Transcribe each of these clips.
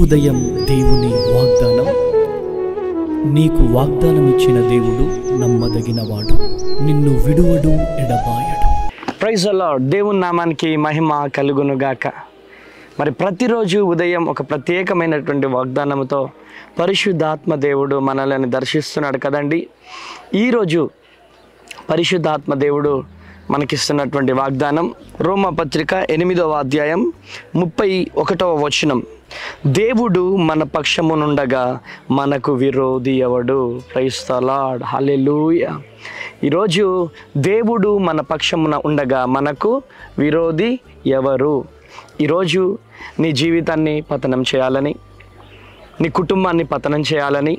ఉదయం దేవుని వాగ్దానం. నీకు వాగ్దానం ఇచ్చిన దేవుడు నమ్మదగినవాడు, నిన్ను విడువడు, ఎడబాయడు. Praise the lord. దేవుని నామానికి మహిమ కలుగునుగాక. మరి ప్రతిరోజు ఉదయం ఒక ప్రత్యేకమైనటువంటి వాగ్దానంతో పరిశుద్ధాత్మ దేవుడు మనల్ని దర్శిస్తున్నాడు కదండి. ఈరోజు పరిశుద్ధాత్మ దేవుడు మనకిస్తున్నటువంటి వాగ్దానం రోమాపత్రిక 8వ అధ్యాయం 31వ వచనం. దేవుడు మన పక్షమునుండగా మనకు విరోధి ఎవడు? ప్రైజ్ ది లార్డ్, హల్లెలూయా. ఈరోజు దేవుడు మన పక్షమున ఉండగా మనకు విరోధి ఎవరు? ఈరోజు నీ జీవితాన్ని పతనం చేయాలని, నీ కుటుంబాన్ని పతనం చేయాలని,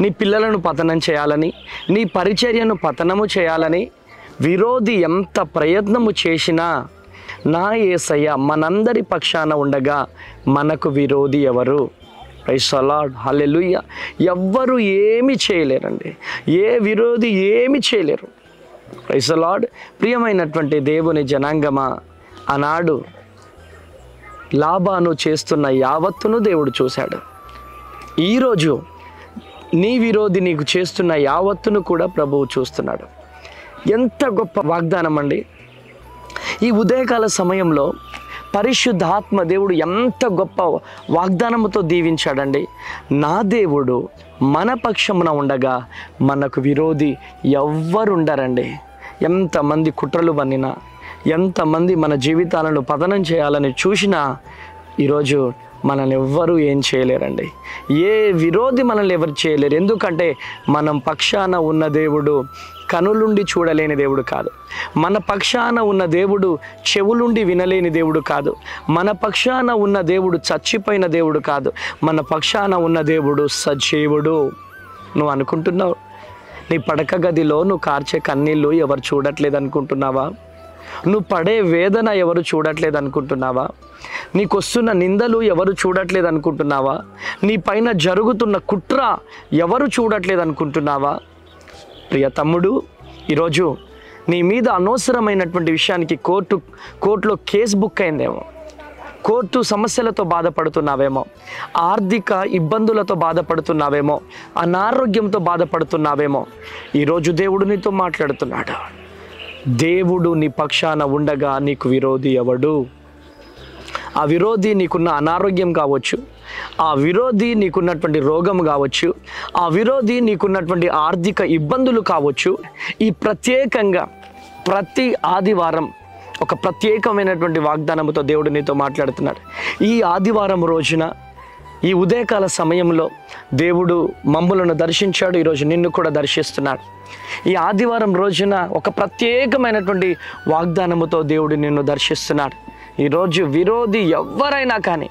నీ పిల్లలను పతనం చేయాలని, నీ పరిచర్యను పతనము చేయాలని విరోధి ఎంత ప్రయత్నము చేసినా నా యేసయ్య మనందరి పక్షాన ఉండగా మనకు విరోధి ఎవరు? Praise the lord, hallelujah. ఎవ్వరు ఏమి చేయలేరండి, ఏ విరోధి ఏమి చేయలేరు. Praise the lord. ప్రియమైనటువంటి దేవుని జనాంగమా, ఆనాడు లాబాను చేస్తున్న యావత్తును దేవుడు చూశాడు. ఈరోజు నీ విరోధి నీకు చేస్తున్న యావత్తును కూడా ప్రభువు చూస్తున్నాడు. ఎంత గొప్ప వాగ్దానం అండి. ఈ ఉదయకాల సమయంలో పరిశుద్ధాత్మ దేవుడు ఎంత గొప్ప వాగ్దానముతో దీవించాడండి. నా దేవుడు మన పక్షమున ఉండగా మనకు విరోధి ఎవ్వరుండరండి. ఎంతమంది కుట్రలు పన్నినా, ఎంతమంది మన జీవితాలను పతనం చేయాలని చూసినా ఈరోజు మనల్ని ఎవ్వరూ ఏం చేయలేరండి. ఏ విరోధి మనల్ని ఎవరు చేయలేరు. ఎందుకంటే మనం పక్షాన ఉన్న దేవుడు కనులుండి చూడలేని దేవుడు కాదు. మన పక్షాన ఉన్న దేవుడు చెవులుండి వినలేని దేవుడు కాదు. మన పక్షాన ఉన్న దేవుడు చచ్చిపోయిన దేవుడు కాదు. మన పక్షాన ఉన్న దేవుడు సజీవుడు. నువ్వు అనుకుంటున్నావు నీ పడక గదిలో నువ్వు కార్చే కన్నీళ్ళు ఎవరు చూడట్లేదు అనుకుంటున్నావా? నువ్వు పడే వేదన ఎవరు చూడట్లేదు అనుకుంటున్నావా? నీకు వస్తున్న నిందలు ఎవరు చూడట్లేదు అనుకుంటున్నావా? నీ పైన జరుగుతున్న కుట్ర ఎవరు చూడట్లేదు అనుకుంటున్నావా? ప్రియ తమ్ముడు, ఈరోజు నీ మీద అనవసరమైనటువంటి విషయానికి కోర్టులో కేసు బుక్ అయిందేమో, కోర్టు సమస్యలతో బాధపడుతున్నావేమో, ఆర్థిక ఇబ్బందులతో బాధపడుతున్నావేమో, అనారోగ్యంతో బాధపడుతున్నావేమో. ఈరోజు దేవుడు నీతో మాట్లాడుతున్నాడు. దేవుడు నీ పక్షాన ఉండగా నీకు విరోధి ఎవడు? ఆ విరోధి నీకున్న అనారోగ్యం కావచ్చు, ఆ విరోధి నీకున్నటువంటి రోగం కావచ్చు, ఆ విరోధి నీకున్నటువంటి ఆర్థిక ఇబ్బందులు కావచ్చు. ఈ ప్రత్యేకంగా ప్రతి ఆదివారం ఒక ప్రత్యేకమైనటువంటి వాగ్దానంతో దేవుడు నీతో మాట్లాడుతున్నాడు. ఈ ఆదివారం రోజున, ఈ ఉదయకాల సమయంలో దేవుడు మమ్ములను దర్శించాడు. ఈరోజు నిన్ను కూడా దర్శిస్తున్నాడు. ఈ ఆదివారం రోజున ఒక ప్రత్యేకమైనటువంటి వాగ్దానముతో దేవుడు నిన్ను దర్శిస్తున్నాడు. ఈరోజు విరోధి ఎవరైనా కానీ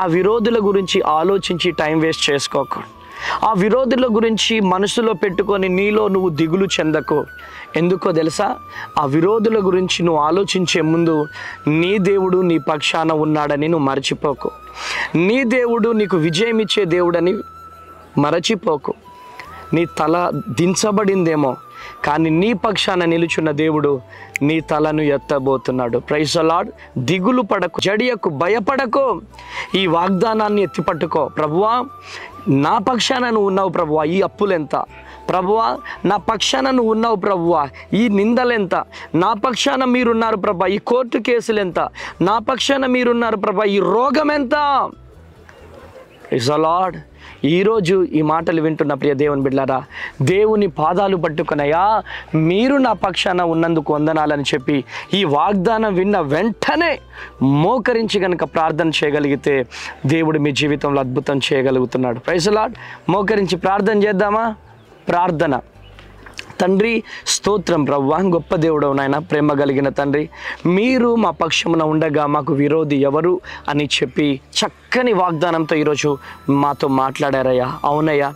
ఆ విరోధుల గురించి ఆలోచించి టైం వేస్ట్ చేసుకోకు. ఆ విరోధుల గురించి మనసులో పెట్టుకొని నీలో నువ్వు దిగులు చెందకు. ఎందుకో తెలుసా? ఆ విరోధుల గురించి నువ్వు ఆలోచించే ముందు నీ దేవుడు నీ పక్షాన ఉన్నాడని నువ్వు మరచిపోకు. నీ దేవుడు నీకు విజయం ఇచ్చే దేవుడని మరచిపోకు. నీ తల దించబడిందేమో కానీ నీ పక్షాన నిలుచున్న దేవుడు నీ తలను ఎత్తబోతున్నాడు. Praise the lord. దిగులు పడకు, జడియకు, భయపడకు. ఈ వాగ్దానాన్ని ఎత్తిపట్టుకో. ప్రభువా, నా పక్షాన నువ్వు ఉన్నావు ప్రభువా, ఈ అప్పులెంత? ప్రభువా, నా పక్షాన నువ్వు ఉన్నావు ప్రభువా, ఈ నిందలెంత? నా పక్షాన మీరున్నారు ప్రభా, ఈ కోర్టు కేసులు ఎంత? నా పక్షాన మీరున్నారు ప్రభా, ఈ రోగం ఎంత? Praise the lord. ఈరోజు ఈ మాటలు వింటున్న ప్రియ దేవుని బిడ్డలారా, దేవుని పాదాలు పట్టుకునయా మీరు నా పక్షాన ఉన్నందుకు వందనాలని చెప్పి ఈ వాగ్దానం విన్న వెంటనే మోకరించి కనుక ప్రార్థన చేయగలిగితే దేవుడు మీ జీవితంలో అద్భుతం చేయగలుగుతున్నాడు. Praise the lord. మోకరించి ప్రార్థన చేద్దామా? ప్రార్థన. తండ్రి, స్తోత్రం ప్రభువా, గొప్ప దేవుడవు నాయన, ప్రేమ కలిగిన తండ్రి, మీరు మా పక్షమున ఉండగా మాకు విరోధి ఎవరు అని చెప్పి చక్కని వాగ్దానంతో ఈరోజు మాతో మాట్లాడారయ్యా. అవునయ్యా,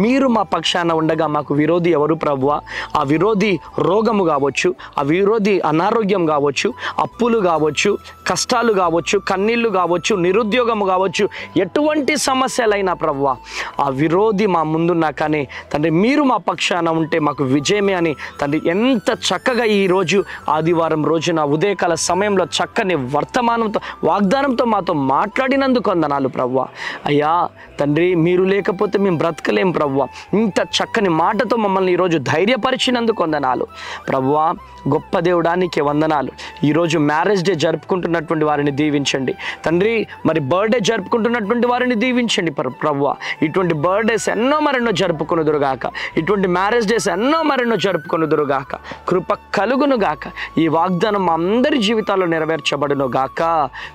మీరు మా పక్షాన ఉండగా మాకు విరోధి ఎవరు ప్రభువా? ఆ విరోధి రోగము కావచ్చు, ఆ విరోధి అనారోగ్యం కావచ్చు, అప్పులు కావచ్చు, కష్టాలు కావచ్చు, కన్నీళ్ళు కావచ్చు, నిరుద్యోగము కావచ్చు, ఎటువంటి సమస్యలైనా ప్రభువా ఆ విరోధి మా ముందున్నా కానీ తండ్రి మీరు మా పక్షాన ఉంటే మాకు విజయమే అని తండ్రి ఎంత చక్కగా ఈరోజు ఆదివారం రోజున ఉదయకాల సమయంలో చక్కని వర్తమానంతో వాగ్దానంతో మాతో మాట్లాడినందుకు వందనాలు ప్రభువా. అయ్యా తండ్రి మీరు లేకపోతే మేము బ్రతకలేం ప్రభువా. ఇంత చక్కని మాటతో మమ్మల్ని ఈరోజు ధైర్యపరిచినందుకు వందనాలు ప్రభువా. గొప్ప దేవుడానికి వందనాలు. ఈరోజు మ్యారేజ్ డే జరుపుకుంటున్నటువంటి వారిని దీవించండి తండ్రి. మరి బర్త్డే జరుపుకుంటున్నటువంటి వారిని దీవించండి ప్రభువా. ఇటువంటి బర్త్డేస్ ఎన్నో మరెన్నో జరుపుకొనుదురుగాక, ఇటువంటి మ్యారేజ్ డేస్ ఎన్నో మరెన్నో జరుపుకొనుదురుగాక. కృప కలుగునుగాక. ఈ వాగ్దానం మా అందరి జీవితాల్లో నెరవేర్చబడునుగాక.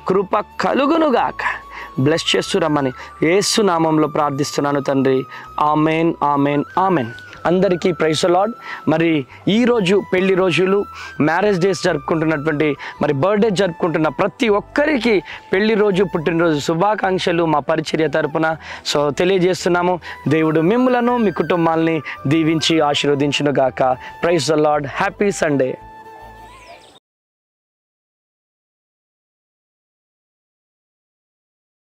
కృప కలుగునుగాక. బ్లెస్ చేస్తురమ్మని యేసు నామంలో ప్రార్థిస్తున్నాను తండ్రి. Amen, amen, amen. అందరికీ ప్రైజ్ ది లార్డ్. మరి ఈరోజు పెళ్లి రోజులు, మ్యారేజ్ డేస్ జరుపుకుంటున్నటువంటి, మరి బర్త్డే జరుపుకుంటున్న ప్రతి ఒక్కరికి పెళ్లి రోజు, పుట్టినరోజు శుభాకాంక్షలు మా పరిచర్య తరపున తెలియజేస్తున్నాము. దేవుడు మిమ్ములను మీ కుటుంబాలని దీవించి ఆశీర్వదించునుగాక. Praise the lord. Happy Sunday.